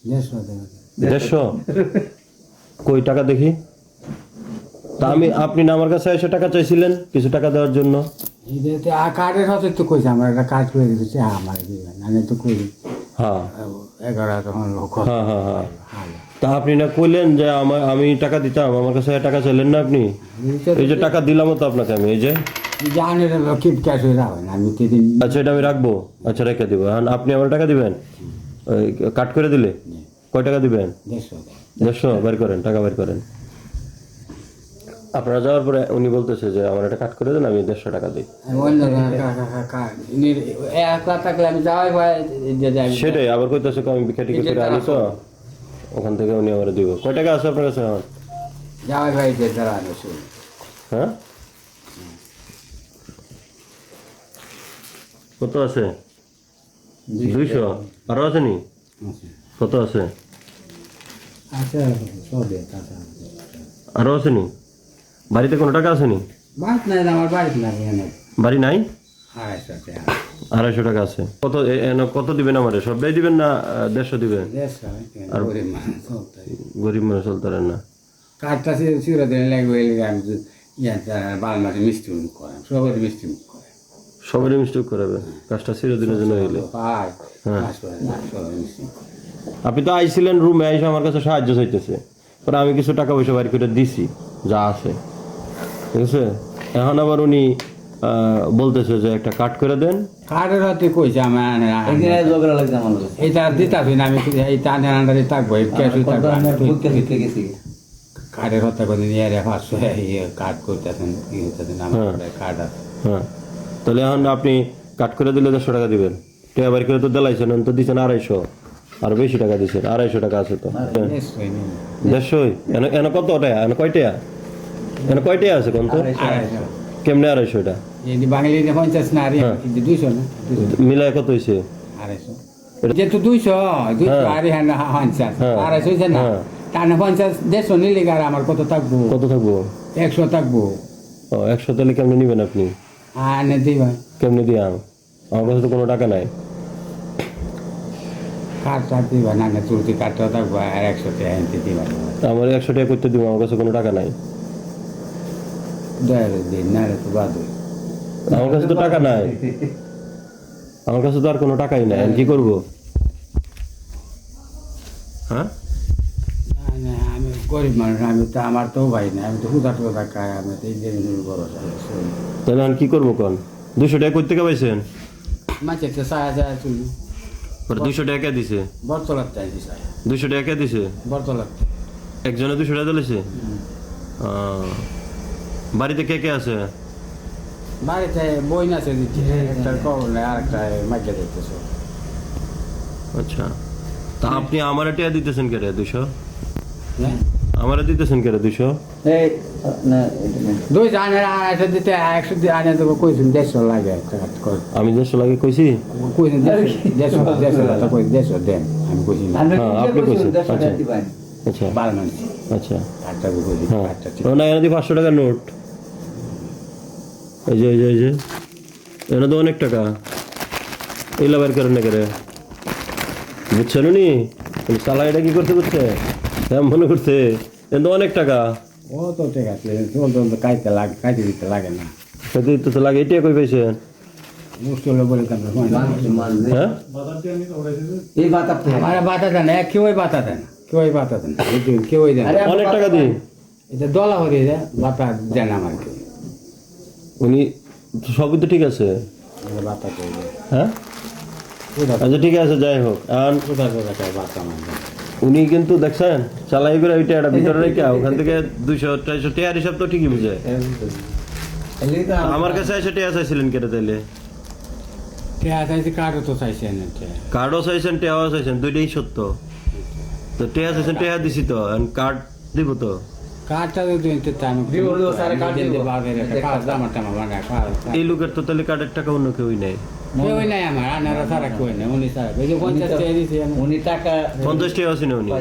150 কই টাকা দেখি তা আপনি না আমার কাছে এসে টাকা চাইছিলেন কিছু টাকা দেওয়ার জন্য কার্ডের হাতে তো কইছে আমার একটা কাজ করে দিতেছে আমার দিবেন আমি তো করি হ্যাঁ 11 তখন লোক হ্যাঁ হ্যাঁ হ্যাঁ তা আপনি না কইলেন যে আমি টাকা দিতাম আমার কাছে টাকা চাইলেন না আপনি এই যে টাকা দিলাম তো আপনাকে আমি এই যে জানি কিপ ক্যাশ হয়ে যাবে না আমি সেদিন আচ্ছা এটা আমি রাখবো আচ্ছা রেখে দিব এখন আপনি আমার টাকা দিবেন কাট করে দিলে কয় টাকা দিবেন 150 বের করেন টাকা বের করেন আপনারা যাওয়ার পরে উনি বলতেছে যে আমার এটা কাট করে দেন আমি 150 টাকা দিই সেটাই আবার কইতেছে আমি ভিক্ষা টিকা করে আনি তো ওখান থেকে উনি আমার দিব কয় টাকা আছে আপনার কাছে এখন যাওয়াই ভাই হ্যাঁ কত আছে 200 আরো আছে নি কত আছে আরো আছে নি বাড়িতে কোনো টাকা আছে নি আমার বাড়িতে বাড়ি নাই 250 টাকা আছে কত দিবেন আমারে সবটাই দিবেন না 150 দিবেন আর গরিব মানুষ চলতে পারেন না কাঠটা চিরা দিলে লাগবে আমি বাল মাসে মিষ্টি করাম সবাই মিষ্টি করে সবারই মিস্টেক করাবে কাজটা চিরদিনের জন্য হইলে হ্যাঁ আপনি তো আইছিলেন রুমে আইসে আমার কাছে সাহায্য চাইতেছে পরে আমি কিছু টাকা পয়সা বাইর করে দিছি যা আছে ঠিক আছে এখন আবার উনি বলতেছে যে একটা কাট করে দেন কাঠের হাতে কইছে আমার এইটা দিতাছি না আমি এই টানের আন্ডারে থাকবো ক্যাশে থাকবো কাঠের হত্যা করে নিয়ে 500 কাট করতেছেন কি হইতেছেন আমার কাঠ আছে হ্যাঁ তাহলে এখন আপনি কাট করে দিলে 150 টাকা দিবেন টাকা বাইর করে তো দিলাইছেন তো দিচ্ছেন 250 আর বেশি টাকা দিচ্ছেন 250 টাকা আছে তো 150 এনে কত টাকা এনে কয় টাকা এনে কয় টাকা আছে কোন তো কেমনে 250 টা এই বাঙালি 50 না আর 200 না মিলায় কত হইছে 250 যেহেতু 200 আর 50 250 হইছে না টানা 50 150 নিলে আর আমার কত থাকবো 100 থাকবো ও 100 তাহলে কেমনে নিবেন আপনি আনে দিবা কেমনে দিয়াম আমার কাছে তো কোনো টাকা নাই কাটটা দিবা না তুলতে কাটটা থাকবো আর 100 টাকা এনতে দিবা আমার 100 টাকা করতে দিব আমার কাছে কোনো টাকা নাই দয়া দিন না রে তো বাদ আমার কাছে তো টাকা নাই আমার কাছে তো আর কোনো টাকাই নাই আমি কি করব হ্যাঁ আমি গরিব মানুষ আমি তো আমার তো ভাই না আমি তো হুদার কথা খাই আমি তো এই জমিনের বড় তাহলে আমি কি করবো কোন 200 টাকা কই থেকে পাইছেন মাঝে তো 6000 চুলি 200 টাকা কে দিছে বর্তলাত চাই দিছে 200 টাকা কে দিছে বর্তলাত একজনে 200 টাকা দিয়েছে বাড়িতে কে কে আছে বাড়িতে বই না আছে দিচ্ছে একটা কবর নেই আর একটা মাঝে দেখতেছে আচ্ছা তা আপনি আমার টাকা দিতেছেন কে রে 200 হ্যাঁ আমারে দিতেছেন কে রে 200 এই না 200 আনে 100 দিতে 100 দিয়ে আনে দেবো কইছেন 150 লাগে আমি 150 লাগে কইছি কইছেন 150 কই 150 দেন আমি কইছি না আপনি কইছেন আচ্ছা আচ্ছা বালমান আচ্ছা আটটা কইছি আটটা না এনে 500 টাকা নোট এই যে এনে তো অনেক টাকা এলা বের করেন না করে বুঝছেন নি সালাইটা কি করতে বুঝছে হ্যাঁ মনে করছে এনে তো অনেক টাকা ও তো ঠিক আছে তো কাইতে দিতে লাগে না সেটা তো লাগে এটা কই পাইছেন মুশকিল বলে কেন হ্যাঁ এই বাতা আমার বাতা দেন কেউই বাতা দেন কেউই দেন অনেক টাকা দিই এটা দলা হয়ে যায় বাতা দেন আমাকে উনি সবই তো ঠিক আছে বাতা করবে হ্যাঁ আচ্ছা ঠিক আছে যাই হোক আর বাতা উনি কিন্তু দেখছেন চালাই করে ওইটা একটা ভিতরে রেখে ওখান থেকে 200-250 টাকার হিসাব তো ঠিকই বুঝে আমার কাছে এসে টাকা চাইছিলেন কেটে তাইলে কার্ডও তো চাইছেন কার্ডও চাইছেন টেয়াও চাইছেন দুইটাই সত্য তো টেয়া চাইছেন টেয়া দিছি তো কার্ড দিব তো কার্ডটা এই লোকের তো তাহলে কার্ডের টাকা অন্য কেউই নেই কেউই নাই আমার আনারা সারা কেউ নেই উনি সারা 50 টাকা দিয়েছি উনি টাকা 50 টাকা আছে না উনি